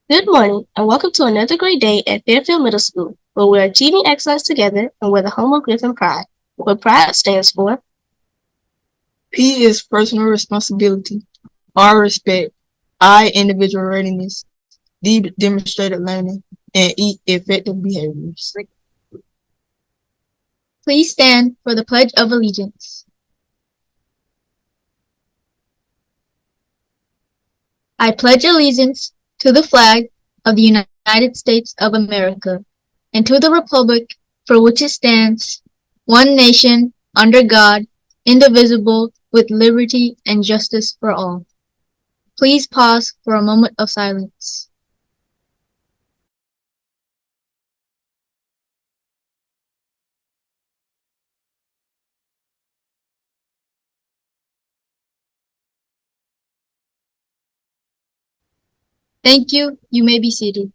Good morning, and welcome to another great day at Fairfield Middle School, where we're achieving excellence together and we're the home of grit and pride. What pride stands for. P is personal responsibility. R, respect. I, individual readiness. D, demonstrated learning. And E, effective behaviors. Please stand for the Pledge of Allegiance. I pledge allegiance to the flag of the United States of America and to the republic for which it stands, one nation, under God, indivisible, with liberty and justice for all. Please pause for a moment of silence. Thank you. You may be seated.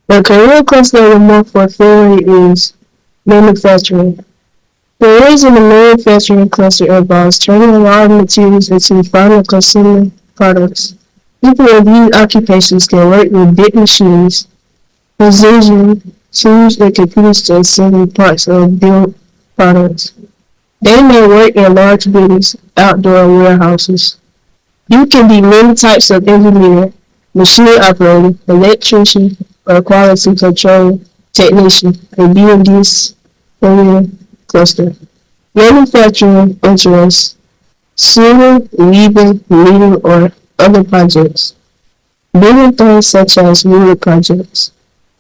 The career cluster of the month for February is manufacturing. Careers in the manufacturing cluster involves turning raw materials into final consumer products. People in these occupations can work with big machines, precision tools, and computers to assemble parts of built products. They may work in large buildings, outdoor warehouses. You can be many types of engineer, machine operator, electrician, or quality control technician and be in this career cluster. Manufacturing interests, sewing, weaving, knitting, or other projects. Building things such as wood projects.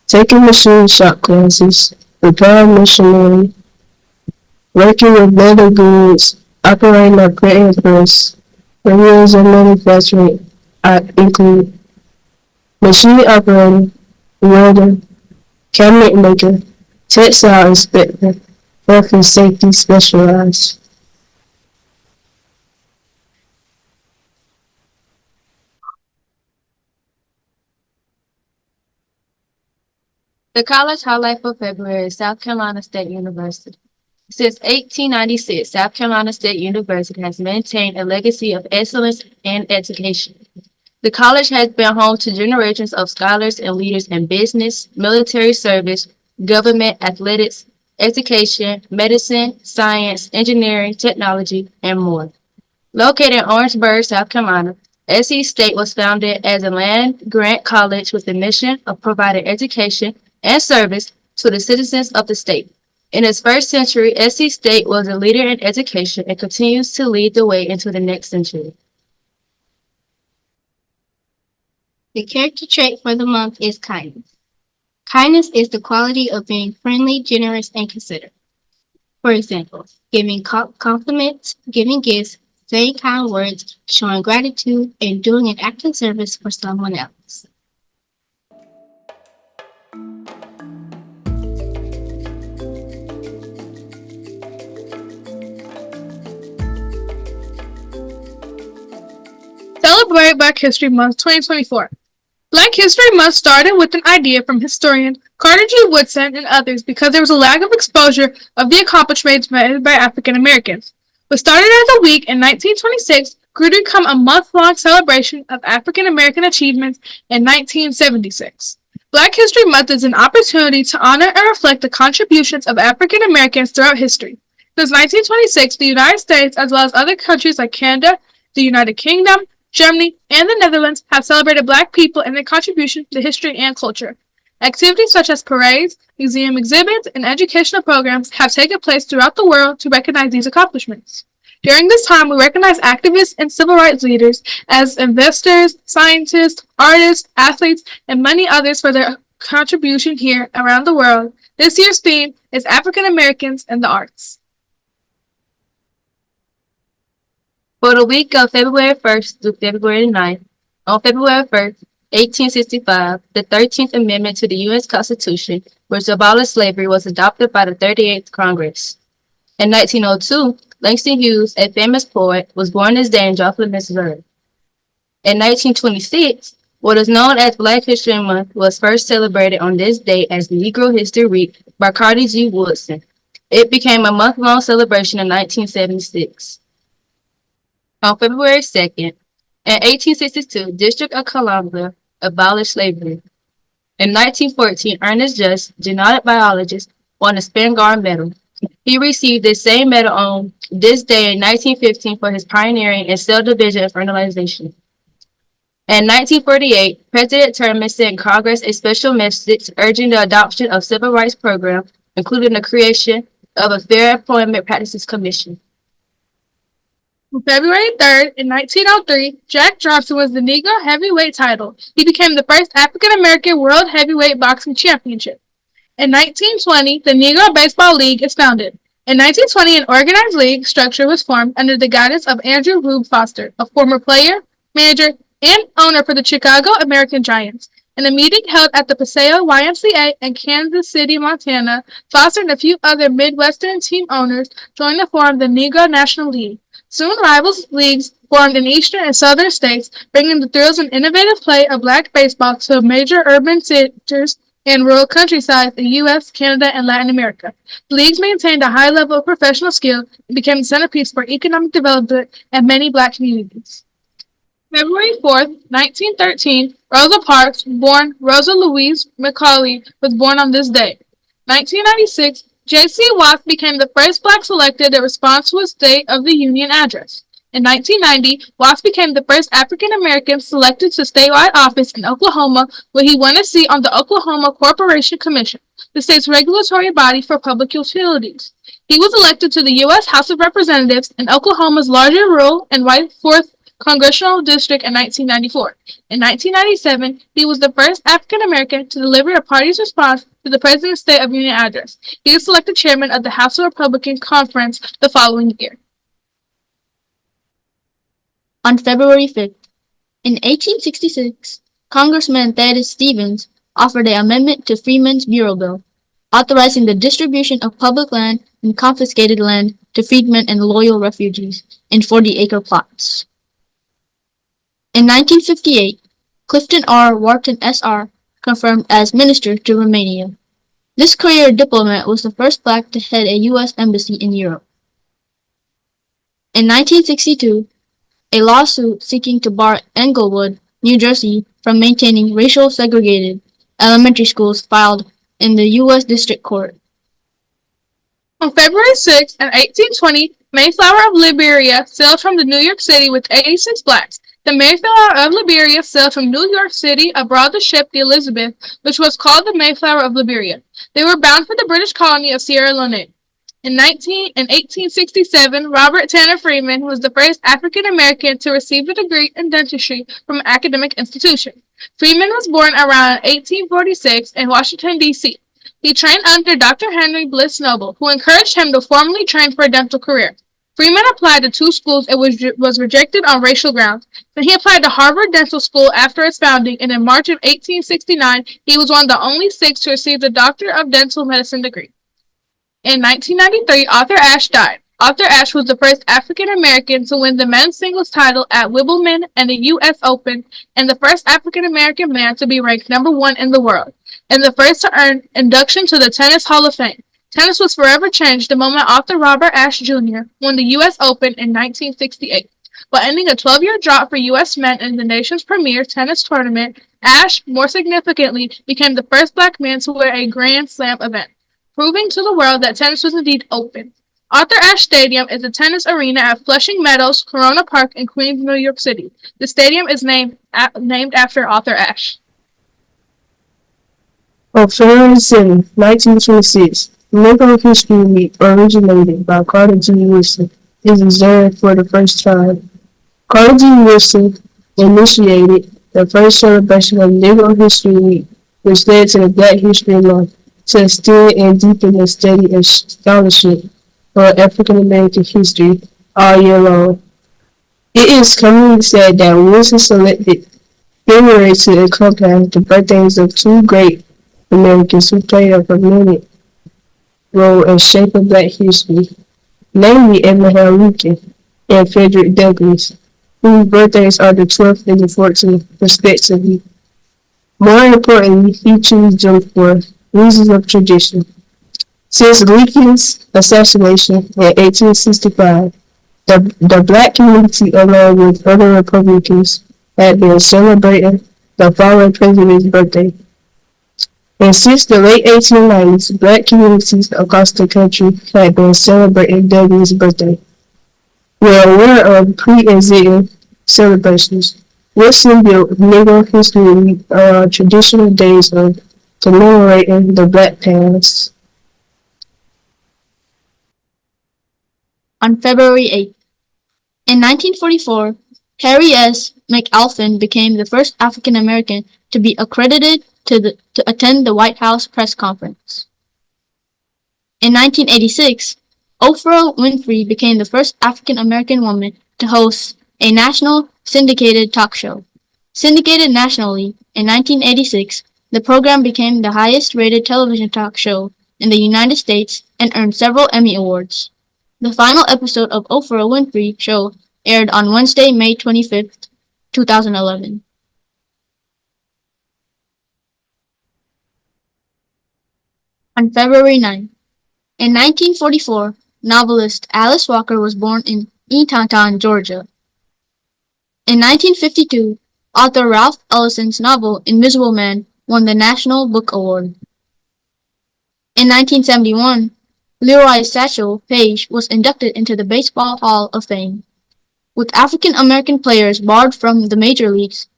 Taking machine shop classes, repairing machinery, working with leather goods, operating a printing press. Careers in manufacturing include machine operator, welder, cabinet maker, textile inspector, health and safety specialized. The college highlight for February is South Carolina State University. Since 1896, South Carolina State University has maintained a legacy of excellence in education. The college has been home to generations of scholars and leaders in business, military service, government, athletics, education, medicine, science, engineering, technology, and more. Located in Orangeburg, South Carolina, SC State was founded as a land-grant college with the mission of providing education and service to the citizens of the state. In its first century, SC State was a leader in education and continues to lead the way into the next century. The character trait for the month is kindness. Kindness is the quality of being friendly, generous, and considerate. For example, giving compliments, giving gifts, saying kind words, showing gratitude, and doing an act of service for someone else. Celebrate Black History Month 2024. Black History Month started with an idea from historian Carter G. Woodson and others because there was a lack of exposure of the accomplishments made by African Americans. What started as a week in 1926 grew to become a month-long celebration of African American achievements in 1976. Black History Month is an opportunity to honor and reflect the contributions of African Americans throughout history. Since 1926, the United States, as well as other countries like Canada, the United Kingdom, Germany, and the Netherlands have celebrated Black people and their contribution to history and culture. Activities such as parades, museum exhibits, and educational programs have taken place throughout the world to recognize these accomplishments. During this time, we recognize activists and civil rights leaders as investors, scientists, artists, athletes, and many others for their contribution here around the world. This year's theme is African Americans and the Arts. For the week of February 1st through February 9th, on February 1st, 1865, the 13th Amendment to the U.S. Constitution, which abolished slavery, was adopted by the 38th Congress. In 1902, Langston Hughes, a famous poet, was born this day in Joplin, Missouri. In 1926, What is known as Black History Month was first celebrated on this day as Negro History Week by Carter G. Woodson. It became a month-long celebration in 1976. On February 2nd, in 1862, District of Columbia abolished slavery. In 1914, Ernest Just, genetic biologist, won the Spangard Medal. He received the same medal on this day in 1915 for his pioneering in cell division and fertilization. In 1948, President Truman sent Congress a special message urging the adoption of civil rights programs, including the creation of a Fair Employment Practices Commission. On February 3rd, in 1903, Jack Johnson was the Negro heavyweight title. He became the first African American World Heavyweight Boxing Championship. In 1920, the Negro Baseball League is founded. In 1920, an organized league structure was formed under the guidance of Andrew Rube Foster, a former player, manager, and owner for the Chicago American Giants. In a meeting held at the Paseo YMCA in Kansas City, Montana, Foster and a few other Midwestern team owners joined to form the Negro National League. Soon rivals leagues formed in eastern and southern states, bringing the thrills and innovative play of black baseball to major urban centers and rural countryside in the U.S., Canada, and Latin America. The leagues maintained a high level of professional skill and became the centerpiece for economic development in many black communities. February 4th, 1913, Rosa Parks, born Rosa Louise McCauley, was born on this day. 1996, J.C. Watts became the first black selected in response to a State of the Union address. In 1990, Watts became the first African American selected to statewide office in Oklahoma, where he won a seat on the Oklahoma Corporation Commission, the state's regulatory body for public utilities. He was elected to the U.S. House of Representatives in Oklahoma's larger rural and white 4th Congressional District in 1994. In 1997, he was the first African American to deliver a party's response to the President's State of the Union address. He was selected chairman of the House of Republican Conference the following year. On February 5th, in 1866, Congressman Thaddeus Stevens offered an amendment to Freeman's Bureau Bill, authorizing the distribution of public land and confiscated land to freedmen and loyal refugees in 40-acre plots. In 1958, Clifton R. Wharton S.R. confirmed as minister to Romania. This career diplomat was the first black to head a U.S. embassy in Europe. In 1962, a lawsuit seeking to bar Englewood, New Jersey, from maintaining racial segregated elementary schools filed in the U.S. District Court. On February 6, 1820, Mayflower of Liberia sailed from New York City with 86 blacks. The Mayflower of Liberia sailed from New York City aboard the ship the Elizabeth, which was called the Mayflower of Liberia. They were bound for the British colony of Sierra Leone. In 1867, Robert Tanner Freeman was the first African American to receive a degree in dentistry from an academic institution. Freeman was born around 1846 in Washington, D.C. He trained under Dr. Henry Bliss Noble, who encouraged him to formally train for a dental career. Freeman applied to 2 schools and was rejected on racial grounds. Then he applied to Harvard Dental School after its founding, and in March of 1869, he was one of the only 6 to receive the Doctor of Dental Medicine degree. In 1993, Arthur Ashe died. Arthur Ashe was the first African American to win the men's singles title at Wimbledon and the U.S. Open, and the first African American man to be ranked number 1 in the world, and the first to earn induction to the Tennis Hall of Fame. Tennis was forever changed the moment Arthur Robert Ashe Jr. won the U.S. Open in 1968. While ending a 12-year drought for U.S. men in the nation's premier tennis tournament, Ashe, more significantly, became the first black man to wear a Grand Slam event, proving to the world that tennis was indeed open. Arthur Ashe Stadium is a tennis arena at Flushing Meadows, Corona Park in Queens, New York City. The stadium is named after Arthur Ashe. On February 7, 1926, Negro History Week, originated by Carter G. Woodson, is observed for the first time. Carter G. Woodson initiated the first celebration of Negro History Week, which led to the Black History Month, to extend and deepen the study and scholarship for African American history all year long. It is commonly said that Woodson selected February to encompass the birthdays of 2 great Americans who played a prominent role in shaping Black history, namely Abraham Lincoln and Frederick Douglass, whose birthdays are the 12th and the 14th, respectively. More importantly, he chose them for reasons of tradition. Since Lincoln's assassination in 1865, the black community, along with other Republicans, had been celebrating the fallen president's birthday. And since the late 1890s, black communities across the country had been celebrating W's birthday. We're aware of pre-existing celebrations. Wilson built Negro History Week around traditional days of commemorating the black past. On February 8th, in 1944, Harry S. McAlpin became the first African American to be accredited to attend the White House press conference. In 1986, Oprah Winfrey became the first African American woman to host a national syndicated talk show. Syndicated nationally in 1986, the program became the highest rated television talk show in the United States and earned several Emmy Awards. The final episode of Oprah Winfrey Show aired on Wednesday, May 25th, 2011. On February 9th, in 1944, novelist Alice Walker was born in Eatonton, Georgia. In 1952, author Ralph Ellison's novel Invisible Man won the National Book Award. In 1971, Leroy Satchel Paige was inducted into the Baseball Hall of Fame. With African American players barred from the major leagues,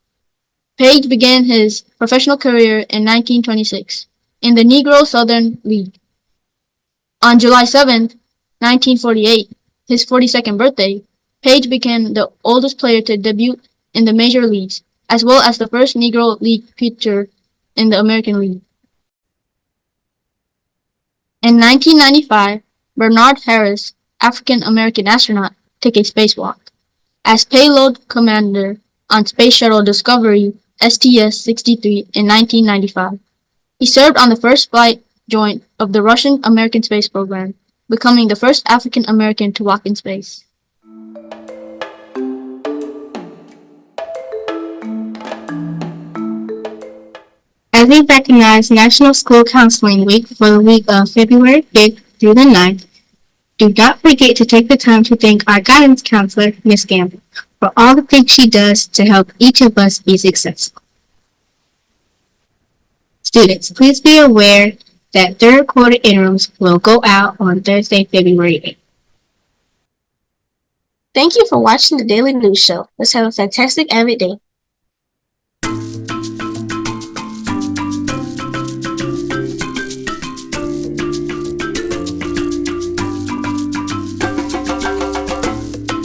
Paige began his professional career in 1926 in the Negro Southern League. On July 7, 1948, his 42nd birthday, Paige became the oldest player to debut in the major leagues, as well as the first Negro League pitcher in the American League. In 1995, Bernard Harris, African American astronaut, took a spacewalk as payload commander on Space Shuttle Discovery STS-63 in 1995. He served on the first flight joint of the Russian-American space program, becoming the first African American to walk in space. As we recognize National School Counseling Week for the week of February 5th through the 9th, do not forget to take the time to thank our guidance counselor, Ms. Gamble, for all the things she does to help each of us be successful. Students, please be aware that third quarter interims will go out on Thursday, February 8th. Thank you for watching the Daily News Show. Let's have a fantastic every day.